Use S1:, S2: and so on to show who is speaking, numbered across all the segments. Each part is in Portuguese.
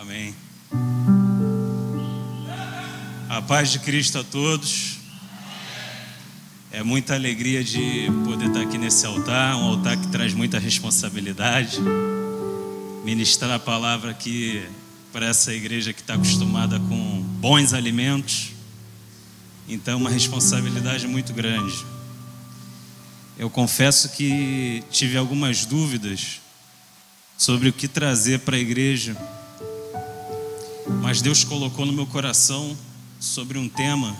S1: Amém. A paz de Cristo a todos. É muita alegria de poder estar aqui nesse altar, um altar que traz muita responsabilidade. Ministrar a palavra aqui para essa igreja que está acostumada com bons alimentos. Então é uma responsabilidade muito grande. Eu confesso que tive algumas dúvidas sobre o que trazer para a igreja, mas Deus colocou no meu coração sobre um tema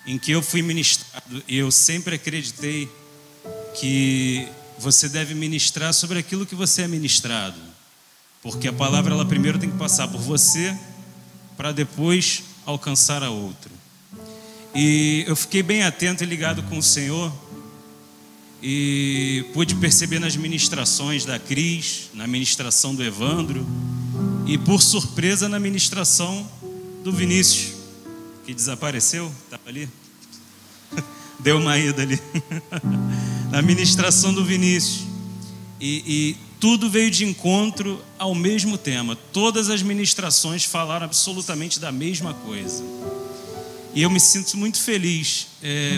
S1: em que eu fui ministrado, e eu sempre acreditei que você deve ministrar sobre aquilo que você é ministrado, porque a palavra ela primeiro tem que passar por você para depois alcançar a outro. E eu fiquei bem atento e ligado com o Senhor e pude perceber nas ministrações da Cris, na ministração do Evandro e por surpresa na ministração do Vinícius, que desapareceu, estava ali, deu uma ida ali, na ministração do Vinícius, e tudo veio de encontro ao mesmo tema. Todas as ministrações falaram absolutamente da mesma coisa, e eu me sinto muito feliz.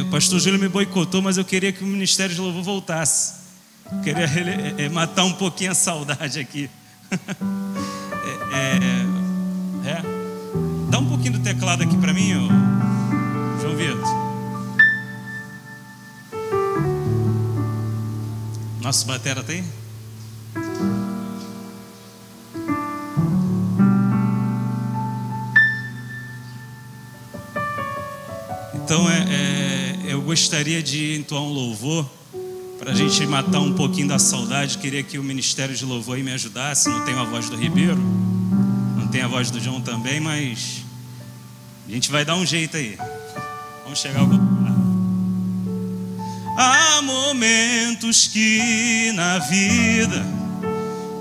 S1: O pastor Júlio me boicotou, mas eu queria que o Ministério de Louvor voltasse, eu queria matar um pouquinho a saudade aqui. Dá um pouquinho do teclado aqui para mim, João Vitor. Nosso batera tem? Então eu gostaria de entoar um louvor para a gente matar um pouquinho da saudade. Queria que o Ministério de Louvor aí me ajudasse. Não tenho a voz do Ribeiro, não tem a voz do João também, mas a gente vai dar um jeito aí. Vamos chegar ao... Há momentos que na vida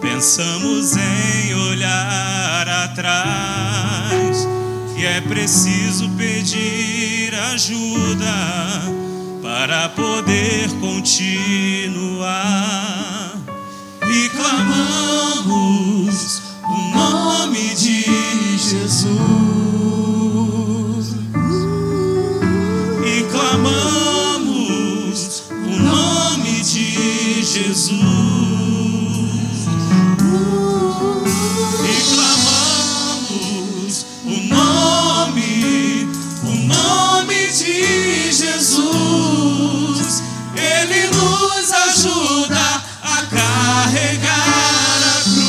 S1: pensamos em olhar atrás, e é preciso pedir ajuda para poder continuar. E clamamos o nome de Jesus, e clamamos o nome de Jesus, e clamamos o nome de Jesus. Ele nos ajuda a carregar a cruz.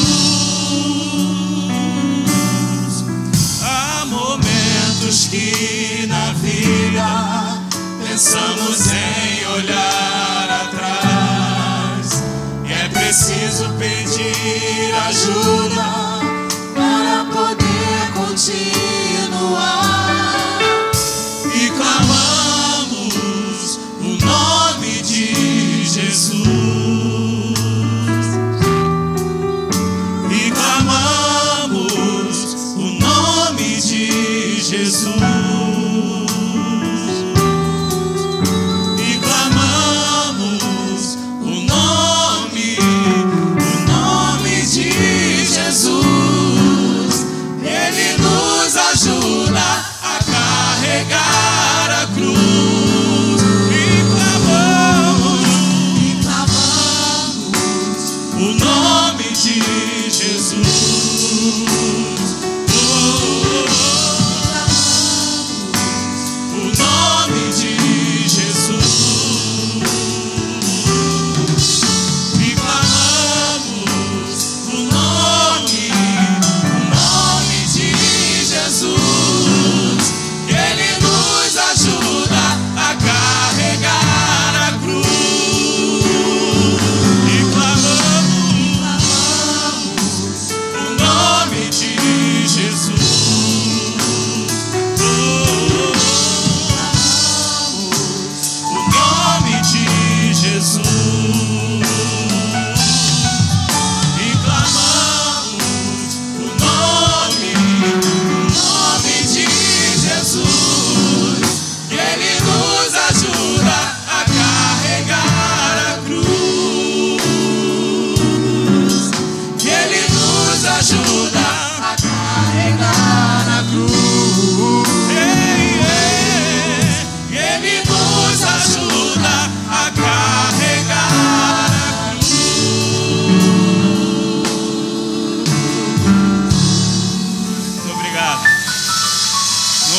S1: Há momentos que na vida pensamos em olhar atrás, e é preciso pedir ajuda para poder continuar. E clamamos o nome de Jesus, e clamamos o nome de Jesus, e clamamos o nome de Jesus. Ele nos ajuda a carregar a cruz, e clamamos o nome de Jesus. O nome de Jesus. E clamamos o nome de Jesus. Ele nos ajuda a carregar a cruz. E clamamos o nome de Jesus. O nome de Jesus. E clamamos o nome de Jesus. Ele nos ajuda a carregar a cruz. Ele nos ajuda a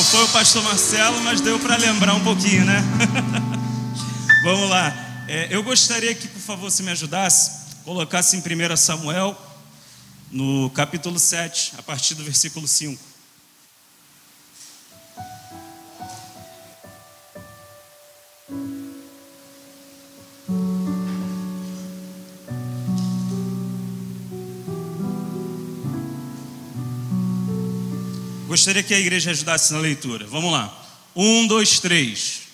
S1: foi o pastor Marcelo, mas deu para lembrar um pouquinho, né? Vamos lá. Eu gostaria que, por favor, você me ajudasse, colocasse em 1 Samuel, no capítulo 7, a partir do versículo 5. Gostaria que a igreja ajudasse na leitura. Vamos lá. 1, 2, 3.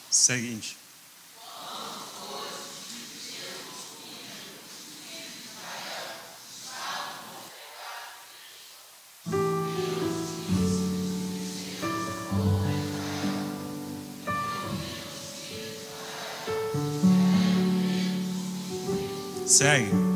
S1: Seguinte. Segue.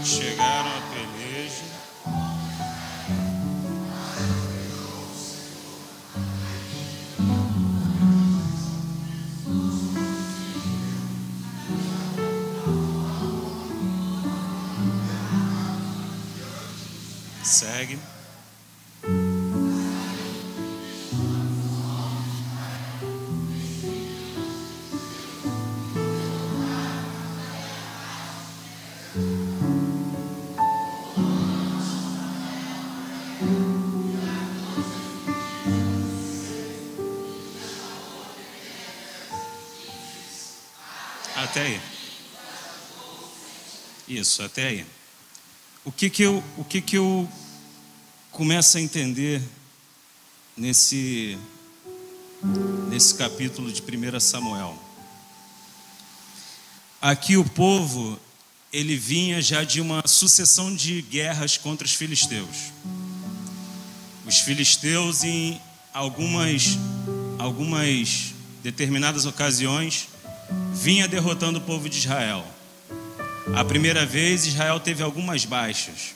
S1: Chegaram à peleja. Segue. Até aí. Isso, até aí. O que eu começo a entender nesse capítulo de 1 Samuel? Aqui o povo, ele vinha já de uma sucessão de guerras contra os filisteus. Os filisteus, em algumas determinadas ocasiões, vinha derrotando o povo de Israel. A primeira vez, Israel teve algumas baixas.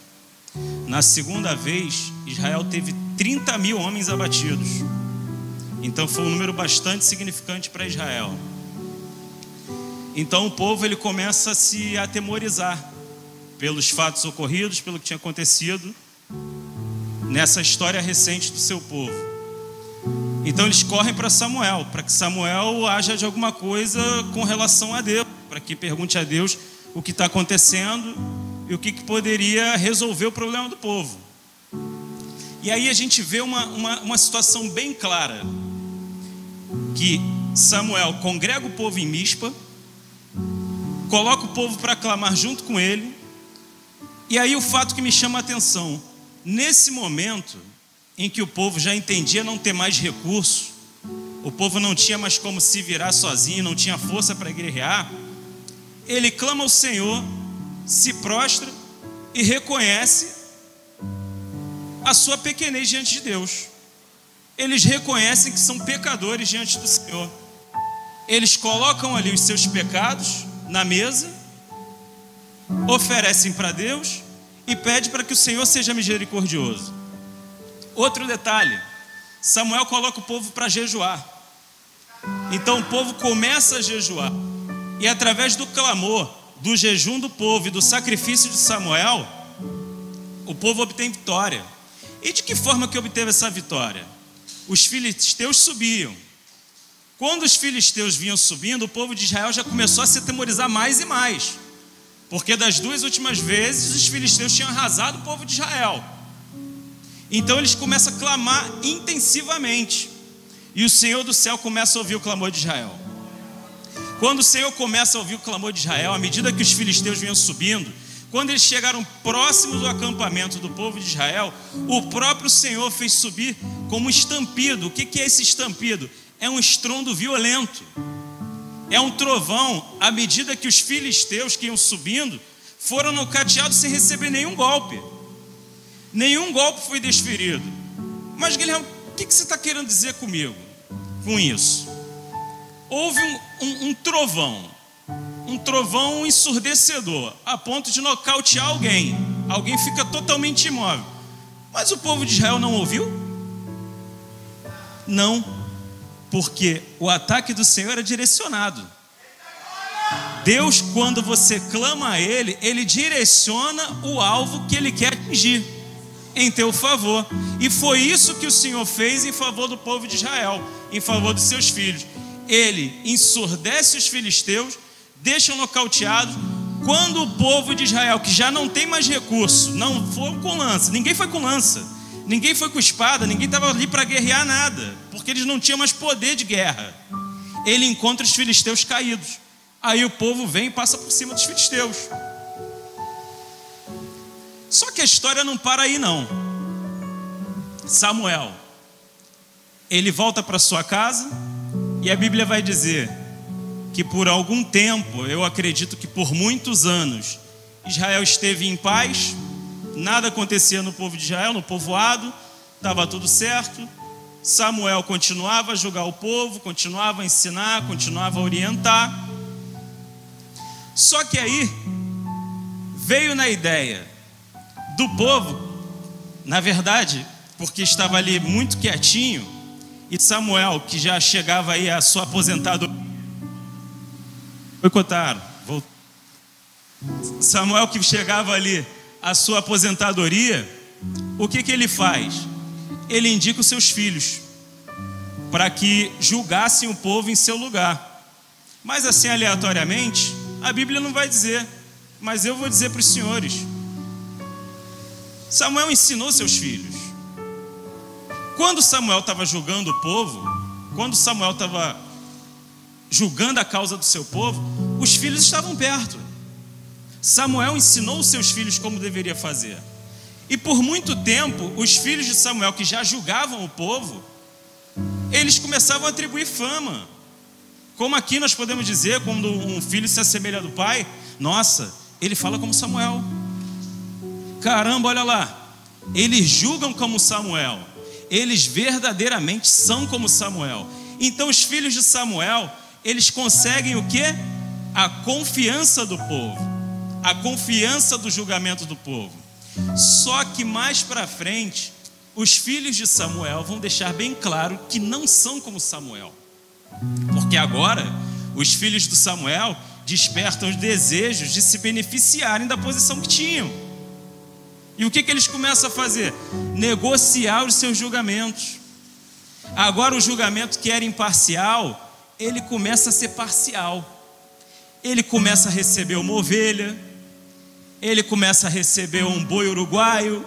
S1: Na segunda vez, Israel teve 30 mil homens abatidos. Então foi um número bastante significante para Israel. Então o povo, ele começa a se atemorizar pelos fatos ocorridos, pelo que tinha acontecido nessa história recente do seu povo. Então eles correm para Samuel, para que Samuel haja de alguma coisa com relação a Deus, para que pergunte a Deus o que está acontecendo e o que poderia resolver o problema do povo. E aí a gente vê uma situação bem clara, que Samuel congrega o povo em Mispa, coloca o povo para clamar junto com ele. E aí o fato que me chama a atenção, nesse momento em que o povo já entendia não ter mais recurso, o povo não tinha mais como se virar sozinho, não tinha força para guerrear, ele clama ao Senhor, se prostra e reconhece a sua pequenez diante de Deus. Eles reconhecem que são pecadores diante do Senhor. Eles colocam ali os seus pecados na mesa, oferecem para Deus e pedem para que o Senhor seja misericordioso. Outro detalhe, Samuel coloca o povo para jejuar. Então o povo começa a jejuar. E através do clamor, do jejum do povo e do sacrifício de Samuel, o povo obtém vitória. E de que forma que obteve essa vitória? Os filisteus subiam. Quando os filisteus vinham subindo, o povo de Israel já começou a se atemorizar mais e mais, Porque das duas últimas vezes os filisteus tinham arrasado o povo de Israel. Então eles começam a clamar intensivamente. E o Senhor do céu começa a ouvir o clamor de Israel. Quando o Senhor começa a ouvir o clamor de Israel, à medida que os filisteus vinham subindo, quando eles chegaram próximos do acampamento do povo de Israel, o próprio Senhor fez subir como um estampido. O que é esse estampido? É um estrondo violento. É um trovão, à medida que os filisteus que iam subindo foram nocauteados sem receber nenhum golpe. Nenhum golpe foi desferido. Mas, Guilherme, o que você está querendo dizer comigo com isso? Houve um trovão ensurdecedor, a ponto de nocautear alguém. Alguém fica totalmente imóvel. Mas o povo de Israel não ouviu? Não, porque o ataque do Senhor é direcionado. Deus, quando você clama a Ele, Ele direciona o alvo que Ele quer atingir em teu favor. E foi isso que o Senhor fez em favor do povo de Israel, em favor dos seus filhos. Ele ensurdece os filisteus, deixa nocauteados. Quando o povo de Israel, que já não tem mais recurso, não foi com lança, ninguém foi com lança, ninguém foi com espada, ninguém estava ali para guerrear nada, porque eles não tinham mais poder de guerra. Ele encontra os filisteus caídos. Aí o povo vem e passa por cima dos filisteus. Só que a história não para aí não. Samuel, ele volta para sua casa e a Bíblia vai dizer que por algum tempo, eu acredito que por muitos anos, Israel esteve em paz, nada acontecia no povo de Israel, no povoado, estava tudo certo. Samuel continuava a julgar o povo, continuava a ensinar, continuava a orientar. Só que aí veio na ideia do povo, na verdade, porque estava ali muito quietinho, e Samuel, que já chegava aí a sua aposentadoria, Samuel, que chegava ali a sua aposentadoria, o que ele faz? Ele indica os seus filhos para que julgassem o povo em seu lugar. Mas assim, aleatoriamente, a Bíblia não vai dizer, mas eu vou dizer para os senhores. Samuel ensinou seus filhos. Quando Samuel estava julgando o povo, quando Samuel estava julgando a causa do seu povo, os filhos estavam perto. Samuel ensinou os seus filhos como deveria fazer. E por muito tempo, os filhos de Samuel, que já julgavam o povo, eles começavam a atribuir fama. Como aqui nós podemos dizer, quando um filho se assemelha do pai, nossa, ele fala como Samuel. Caramba, olha lá, eles julgam como Samuel, eles verdadeiramente são como Samuel. Então os filhos de Samuel, eles conseguem o quê? A confiança do povo, a confiança do julgamento do povo. Só que mais para frente, os filhos de Samuel vão deixar bem claro que não são como Samuel. Porque agora, os filhos de Samuel despertam os desejos de se beneficiarem da posição que tinham. E o que eles começam a fazer? Negociar os seus julgamentos. Agora o julgamento que era imparcial, ele começa a ser parcial. Ele começa a receber uma ovelha, ele começa a receber um boi uruguaio,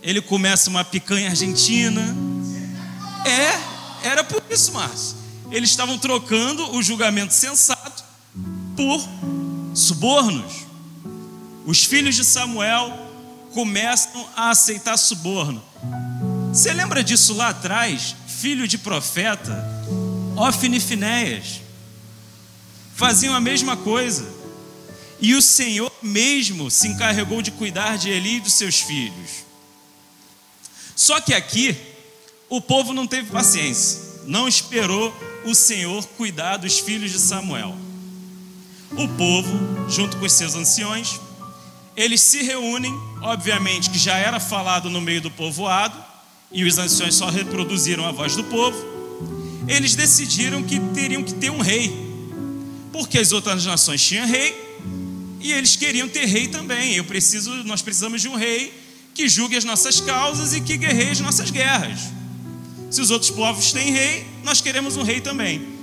S1: ele começa uma picanha argentina. Era por isso, Márcio. Eles estavam trocando o julgamento sensato por subornos. Os filhos de Samuel começam a aceitar suborno. Você lembra disso lá atrás? Filho de profeta, Ofni e Finéias faziam a mesma coisa. E o Senhor mesmo se encarregou de cuidar de Eli e dos seus filhos. Só que aqui o povo não teve paciência, não esperou o Senhor cuidar dos filhos de Samuel. O povo, junto com os seus anciões, eles se reúnem, obviamente que já era falado no meio do povoado, e os anciões só reproduziram a voz do povo. Eles decidiram que teriam que ter um rei, porque as outras nações tinham rei, e eles queriam ter rei também. Nós precisamos de um rei que julgue as nossas causas e que guerreie as nossas guerras. Se os outros povos têm rei, nós queremos um rei também.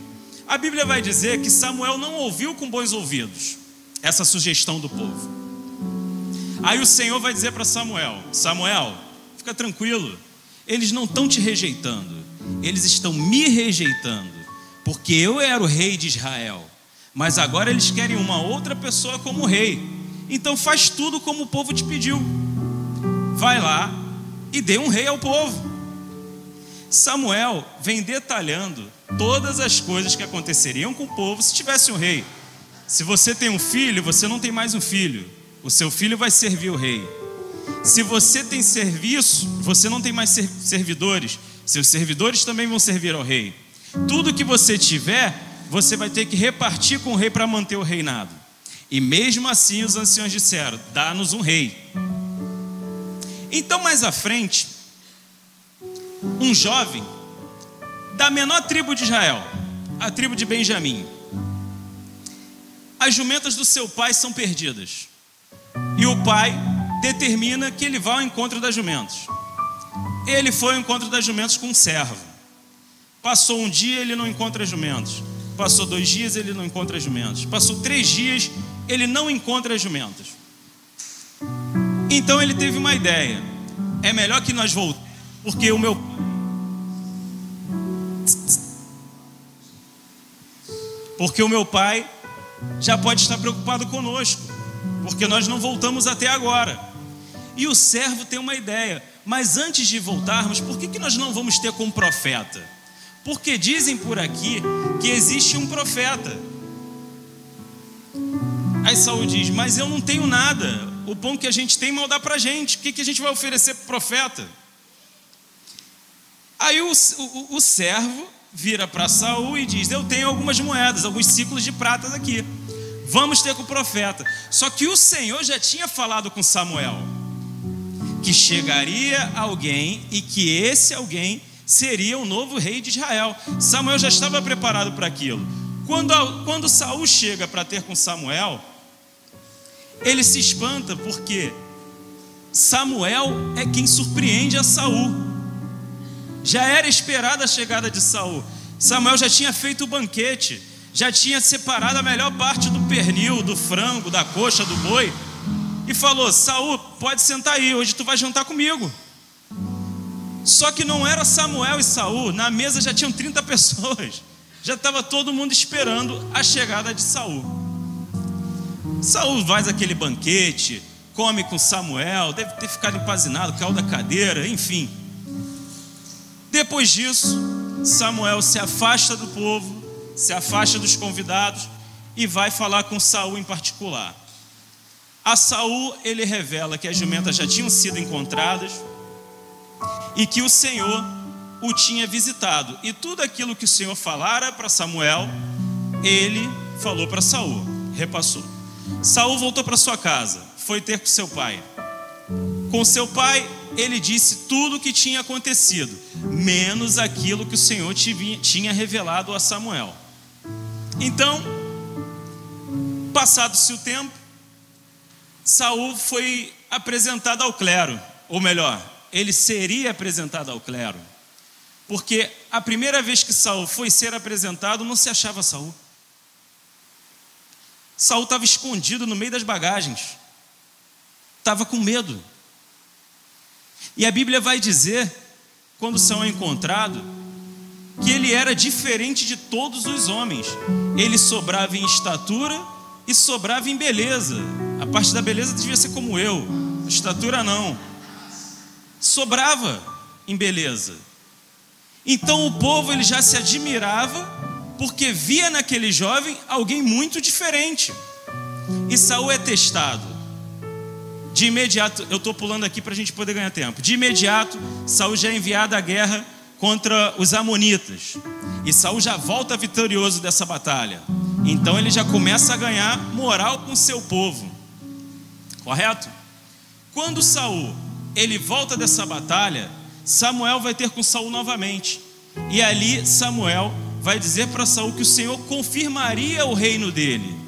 S1: A Bíblia vai dizer que Samuel não ouviu com bons ouvidos. essa sugestão do povo. Aí o Senhor vai dizer para Samuel: Samuel, fica tranquilo, eles não estão te rejeitando, eles estão me rejeitando, porque eu era o rei de Israel, mas agora eles querem uma outra pessoa como rei. Então faz tudo como o povo te pediu, vai lá e dê um rei ao povo. Samuel vem detalhando todas as coisas que aconteceriam com o povo se tivesse um rei. Se você tem um filho, você não tem mais um filho, o seu filho vai servir o rei. Se você tem serviço, você não tem mais servidores, seus servidores também vão servir ao rei. Tudo que você tiver, você vai ter que repartir com o rei para manter o reinado. E mesmo assim os anciãos disseram: dá-nos um rei. Então mais à frente, um jovem da menor tribo de Israel, a tribo de Benjamim, as jumentas do seu pai são perdidas, e o pai determina que ele vá ao encontro das jumentas. Ele foi ao encontro das jumentas com um servo. Passou um dia, ele não encontra as jumentas. Passou 2 dias, ele não encontra as jumentas. Passou 3 dias, ele não encontra as jumentas. Então ele teve uma ideia: é melhor que nós voltemos, porque o meu pai já pode estar preocupado conosco, porque nós não voltamos até agora. E o servo tem uma ideia: mas antes de voltarmos, por que nós não vamos ter como profeta? Porque dizem por aqui que existe um profeta. Aí Saul diz: mas eu não tenho nada, o pão que a gente tem mal dá pra gente, o que a gente vai oferecer para o profeta? Aí o servo vira para Saul e diz: eu tenho algumas moedas, alguns ciclos de prata aqui, vamos ter com o profeta. Só que o Senhor já tinha falado com Samuel que chegaria alguém e que esse alguém seria o novo rei de Israel. Samuel já estava preparado para aquilo. Quando Saul chega para ter com Samuel, ele se espanta, porque Samuel é quem surpreende a Saul. Já era esperada a chegada de Saul. Samuel já tinha feito o banquete, já tinha separado a melhor parte do pernil, do frango, da coxa, do boi, e falou: Saul, pode sentar aí, hoje tu vai jantar comigo. Só que não era Samuel e Saul, na mesa já tinham 30 pessoas, já estava todo mundo esperando a chegada de Saul. Saul faz aquele banquete, come com Samuel, deve ter ficado empanzinado, caiu da cadeira, enfim. Depois disso, Samuel se afasta do povo, se afasta dos convidados e vai falar com Saul em particular. A Saul ele revela que as jumentas já tinham sido encontradas e que o Senhor o tinha visitado. E tudo aquilo que o Senhor falara para Samuel, ele falou para Saul, repassou. Saul voltou para sua casa, foi ter com seu pai. Com seu pai, ele disse tudo o que tinha acontecido, menos aquilo que o Senhor tinha revelado a Samuel. Então, passado-se o tempo, Saul foi apresentado ao clero, ou melhor, ele seria apresentado ao clero, porque a primeira vez que Saul foi ser apresentado, não se achava Saul. Saul estava escondido no meio das bagagens, estava com medo. E a Bíblia vai dizer, quando Saul é encontrado, que ele era diferente de todos os homens. Ele sobrava em estatura e sobrava em beleza. A parte da beleza devia ser como eu, a estatura não. Sobrava em beleza. Então o povo ele já se admirava, porque via naquele jovem alguém muito diferente. E Saul é testado. De imediato, eu estou pulando aqui para a gente poder ganhar tempo. De imediato, Saul já é enviado à guerra contra os amonitas. E Saul já volta vitorioso dessa batalha. Então ele já começa a ganhar moral com seu povo. Correto? Quando Saul ele volta dessa batalha, Samuel vai ter com Saul novamente. E ali Samuel vai dizer para Saul que o Senhor confirmaria o reino dele.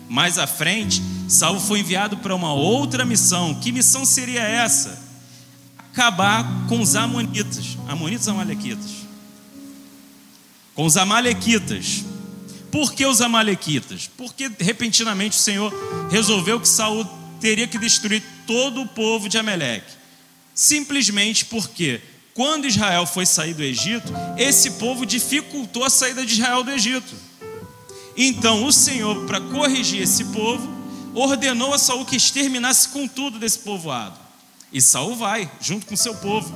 S1: Mais à frente, Saul foi enviado para uma outra missão. Que missão seria essa? Acabar com os amonitas. Amonitas ou amalequitas? Com os amalequitas. Por que os amalequitas? Porque repentinamente o Senhor resolveu que Saul teria que destruir todo o povo de Amaleque. Simplesmente porque quando Israel foi sair do Egito, esse povo dificultou a saída de Israel do Egito. Então o Senhor, para corrigir esse povo, ordenou a Saul que exterminasse com tudo desse povoado. E Saul vai, junto com seu povo.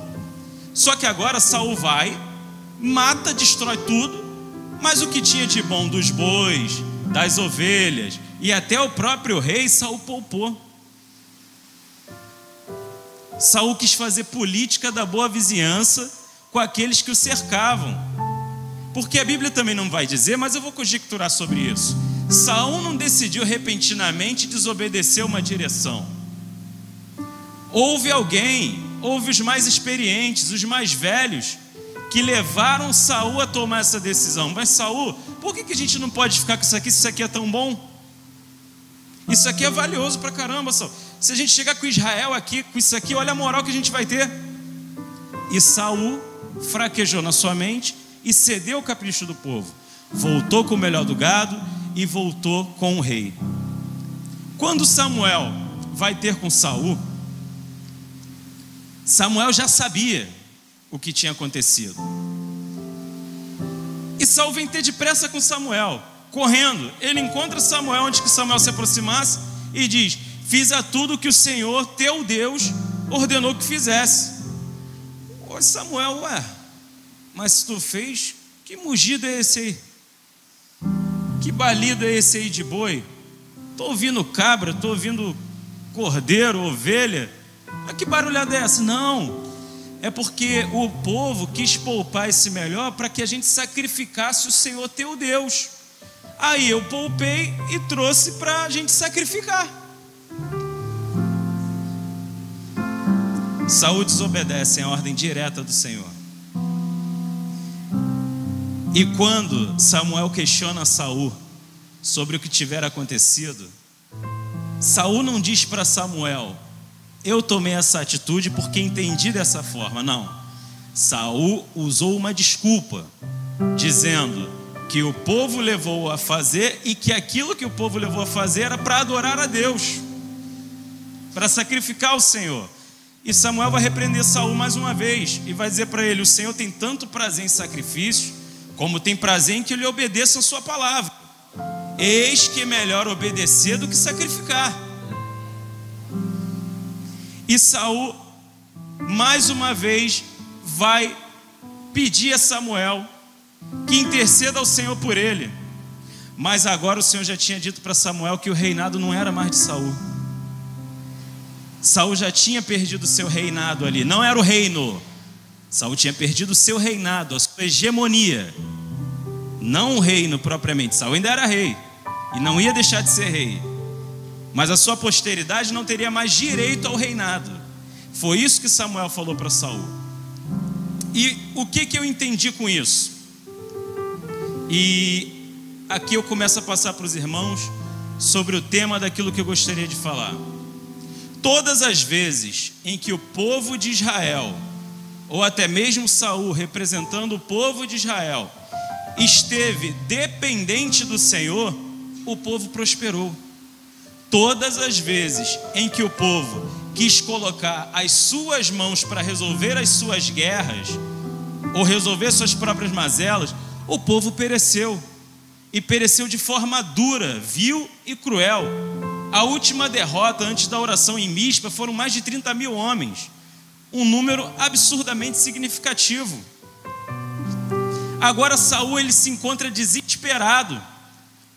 S1: Só que agora Saul vai, mata, destrói tudo, mas o que tinha de bom dos bois, das ovelhas e até o próprio rei, Saul poupou. Saul quis fazer política da boa vizinhança com aqueles que o cercavam. Porque a Bíblia também não vai dizer, mas eu vou conjecturar sobre isso. Saul não decidiu repentinamente desobedecer uma direção. Houve os mais experientes, os mais velhos, que levaram Saul a tomar essa decisão. Mas Saul, por que a gente não pode ficar com isso aqui, se isso aqui é tão bom? Isso aqui é valioso pra caramba, Saul. Se a gente chegar com Israel aqui, com isso aqui, olha a moral que a gente vai ter. E Saul fraquejou na sua mente e cedeu ao capricho do povo. Voltou com o melhor do gado e voltou com o rei. Quando Samuel vai ter com Saul, Samuel já sabia o que tinha acontecido. E Saul vem ter depressa com Samuel, correndo. Ele encontra Samuel antes que Samuel se aproximasse e diz: fiz a tudo que o Senhor, teu Deus, ordenou que fizesse. Ô Samuel, mas se tu fez, que mugido é esse aí? Que balido é esse aí de boi? Estou ouvindo cabra, estou ouvindo cordeiro, ovelha. Mas que barulhada é essa? Não, é porque o povo quis poupar esse melhor para que a gente sacrificasse o Senhor teu Deus. Aí eu poupei e trouxe para a gente sacrificar. Saul desobedece a ordem direta do Senhor. E quando Samuel questiona Saul sobre o que tiver acontecido, Saul não diz para Samuel: eu tomei essa atitude porque entendi dessa forma. Não, Saul usou uma desculpa, dizendo que o povo levou a fazer e que aquilo que o povo levou a fazer era para adorar a Deus, para sacrificar o Senhor. E Samuel vai repreender Saul mais uma vez e vai dizer para ele: o Senhor tem tanto prazer em sacrifício, como tem prazer em que lhe obedeçam a sua palavra. Eis que é melhor obedecer do que sacrificar. E Saul, mais uma vez, vai pedir a Samuel que interceda ao Senhor por ele. Mas agora o Senhor já tinha dito para Samuel que o reinado não era mais de Saul. Saul já tinha perdido o seu reinado ali, não era o reino. Saul tinha perdido o seu reinado, a sua hegemonia. Não o reino propriamente. Saul ainda era rei e não ia deixar de ser rei, mas a sua posteridade não teria mais direito ao reinado. Foi isso que Samuel falou para Saul. E o que eu entendi com isso? E aqui eu começo a passar para os irmãos sobre o tema daquilo que eu gostaria de falar. Todas as vezes em que o povo de Israel, ou até mesmo Saul representando o povo de Israel, esteve dependente do Senhor, o povo prosperou. Todas as vezes em que o povo quis colocar as suas mãos para resolver as suas guerras, ou resolver suas próprias mazelas, o povo pereceu. E pereceu de forma dura, vil e cruel. A última derrota antes da oração em Mispa foram mais de 30 mil homens. Um número absurdamente significativo. Agora Saul, ele se encontra desesperado,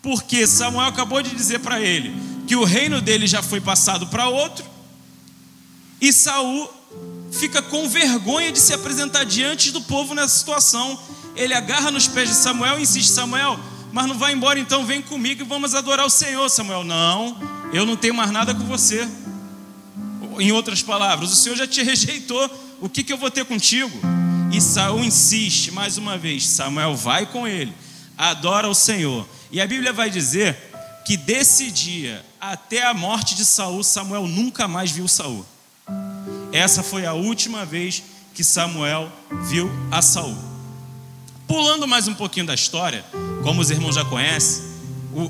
S1: porque Samuel acabou de dizer para ele que o reino dele já foi passado para outro, e Saul fica com vergonha de se apresentar diante do povo nessa situação. Ele agarra nos pés de Samuel e insiste: Samuel, mas não vai embora então, vem comigo e vamos adorar o Senhor. Samuel: não, eu não tenho mais nada com você. Em outras palavras, o Senhor já te rejeitou, o que eu vou ter contigo? E Saul insiste mais uma vez. Samuel vai com ele, adora o Senhor. E a Bíblia vai dizer que desse dia até a morte de Saul, Samuel nunca mais viu Saul. Essa foi a última vez que Samuel viu a Saul. Pulando mais um pouquinho da história, como os irmãos já conhecem,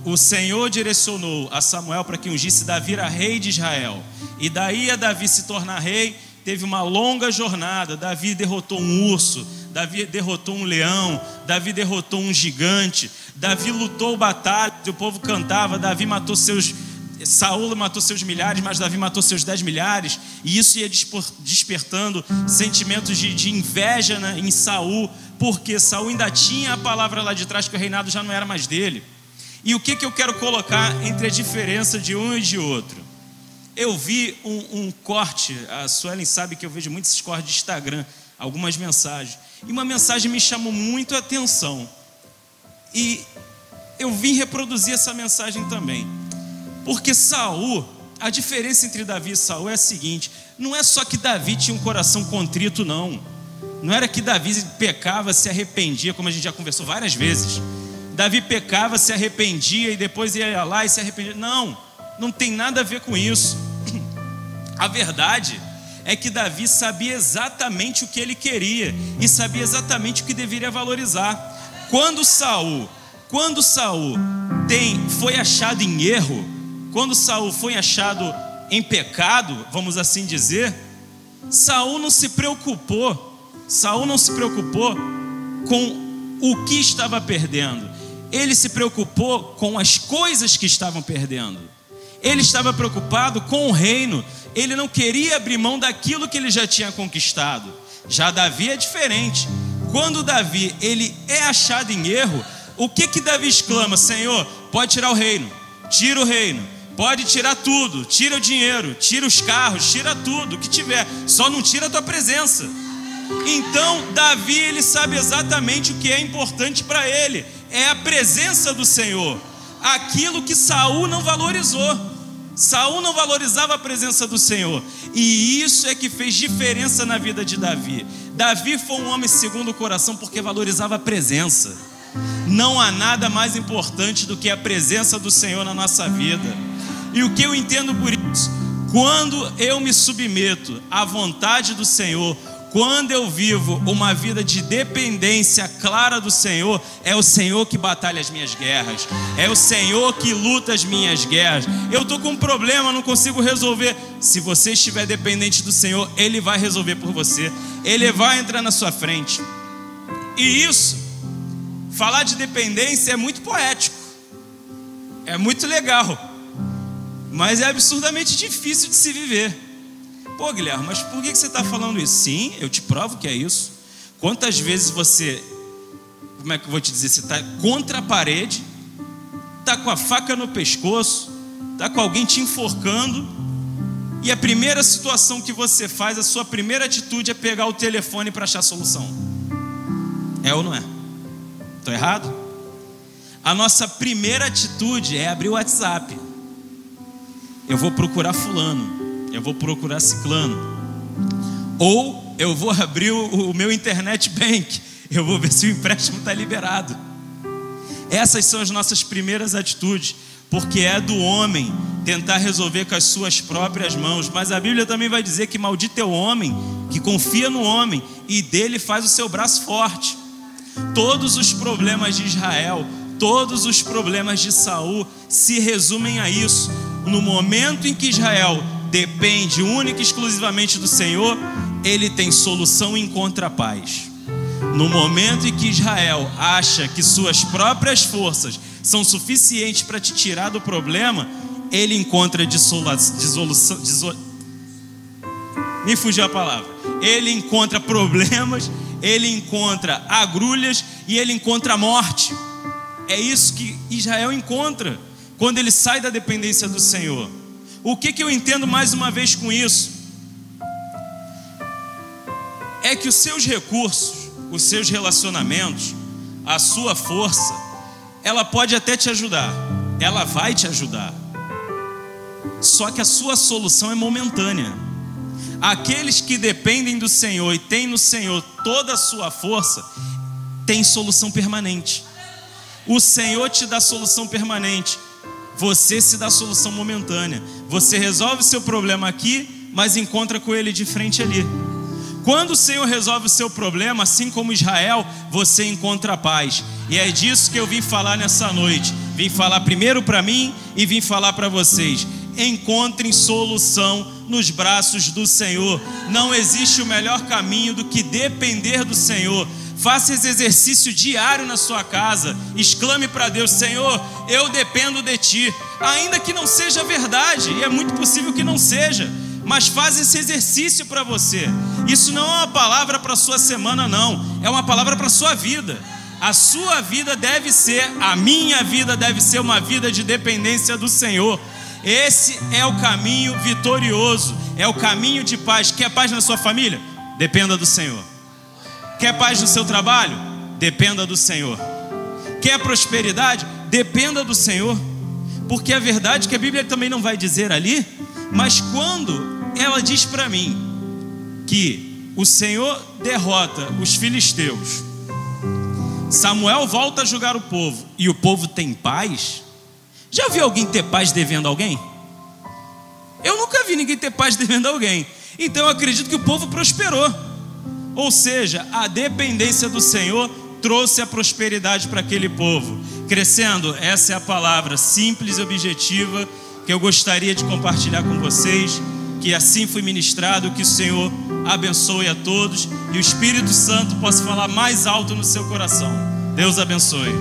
S1: o Senhor direcionou a Samuel para que ungisse Davi a rei de Israel. E daí a Davi se tornar rei, teve uma longa jornada. Davi derrotou um urso, Davi derrotou um leão, Davi derrotou um gigante, Davi lutou batalhas, o povo cantava, Saul matou seus milhares, mas Davi matou seus 10 milhares. E isso ia despertando sentimentos de inveja, né, em Saul, porque Saul ainda tinha a palavra lá de trás que o reinado já não era mais dele. E o que eu quero colocar entre a diferença de um e de outro? Eu vi um corte, a Suelen sabe que eu vejo muitos esses cortes de Instagram, algumas mensagens, e uma mensagem me chamou muito a atenção, e eu vim reproduzir essa mensagem também, porque Saul, a diferença entre Davi e Saul é a seguinte: não é só que Davi tinha um coração contrito, não era que Davi pecava, se arrependia, como a gente já conversou várias vezes. Davi pecava, se arrependia e depois ia lá e se arrependia. Não tem nada a ver com isso. A verdade é que Davi sabia exatamente o que ele queria e sabia exatamente o que deveria valorizar. Quando Saul foi achado em erro, quando Saul foi achado em pecado, vamos assim dizer, Saul não se preocupou com o que estava perdendo. Ele se preocupou com as coisas que estavam perdendo. Ele estava preocupado com o reino. Ele não queria abrir mão daquilo que ele já tinha conquistado. Já Davi é diferente. Quando Davi ele é achado em erro, o que Davi exclama? Senhor, pode tirar o reino, tira o reino, pode tirar tudo, tira o dinheiro, tira os carros, tira tudo que tiver, só não tira a tua presença. Então Davi ele sabe exatamente o que é importante para ele, é a presença do Senhor. Aquilo que Saul não valorizou. Saul não valorizava a presença do Senhor, e isso é que fez diferença na vida de Davi. Davi foi um homem segundo o coração porque valorizava a presença. Não há nada mais importante do que a presença do Senhor na nossa vida. E o que eu entendo por isso? Quando eu me submeto à vontade do Senhor, quando eu vivo uma vida de dependência clara do Senhor, é o Senhor que batalha as minhas guerras, é o Senhor que luta as minhas guerras. Eu estou com um problema, não consigo resolver. Se você estiver dependente do Senhor, Ele vai resolver por você, Ele vai entrar na sua frente. E isso, falar de dependência é muito poético, é muito legal, mas é absurdamente difícil de se viver. Pô, Guilherme, mas por que você está falando isso? Sim, eu te provo que é isso. Quantas vezes você, como é que eu vou te dizer, você está contra a parede, está com a faca no pescoço, está com alguém te enforcando, e a primeira situação que você faz, a sua primeira atitude é pegar o telefone para achar a solução. É ou não é? Estou errado? A nossa primeira atitude é abrir o WhatsApp. Eu vou procurar fulano, eu vou procurar ciclano, ou eu vou abrir o meu internet bank, eu vou ver se o empréstimo está liberado. Essas são as nossas primeiras atitudes, porque é do homem tentar resolver com as suas próprias mãos. Mas a Bíblia também vai dizer que maldito é o homem que confia no homem e dele faz o seu braço forte. Todos os problemas de Israel, todos os problemas de Saul se resumem a isso. No momento em que Israel depende única e exclusivamente do Senhor, ele tem solução e encontra paz. No momento em que Israel acha que suas próprias forças são suficientes para te tirar do problema, ele encontra dissolução. Me fugiu a palavra. Ele encontra problemas, ele encontra agrulhas e ele encontra morte. É isso que Israel encontra quando ele sai da dependência do Senhor. O que eu entendo mais uma vez com isso? É que os seus recursos, os seus relacionamentos, a sua força, ela pode até te ajudar, ela vai te ajudar, só que a sua solução é momentânea. Aqueles que dependem do Senhor e têm no Senhor toda a sua força, têm solução permanente. O Senhor te dá solução permanente, você se dá solução momentânea. Você resolve o seu problema aqui, mas encontra com ele de frente ali. Quando o Senhor resolve o seu problema, assim como Israel, você encontra paz. E é disso que eu vim falar nessa noite. Vim falar primeiro para mim e vim falar para vocês. Encontrem solução nos braços do Senhor. Não existe o melhor caminho do que depender do Senhor. Faça esse exercício diário na sua casa. Exclame para Deus: Senhor, eu dependo de Ti. Ainda que não seja verdade, e é muito possível que não seja, mas faz esse exercício para você. Isso não é uma palavra para a sua semana, não. É uma palavra para a sua vida. A sua vida deve ser, a minha vida deve ser uma vida de dependência do Senhor. Esse é o caminho vitorioso, é o caminho de paz. Quer paz na sua família? Dependa do Senhor. Quer paz no seu trabalho? Dependa do Senhor. Quer prosperidade? Dependa do Senhor. Porque a verdade é que a Bíblia também não vai dizer ali, mas quando ela diz para mim que o Senhor derrota os filisteus, Samuel volta a julgar o povo e o povo tem paz. Já viu alguém ter paz devendo alguém? Eu nunca vi ninguém ter paz devendo alguém. Então eu acredito que o povo prosperou. Ou seja, a dependência do Senhor trouxe a prosperidade para aquele povo. Crescendo, essa é a palavra simples e objetiva que eu gostaria de compartilhar com vocês. Que assim foi ministrado, que o Senhor abençoe a todos e o Espírito Santo possa falar mais alto no seu coração. Deus abençoe.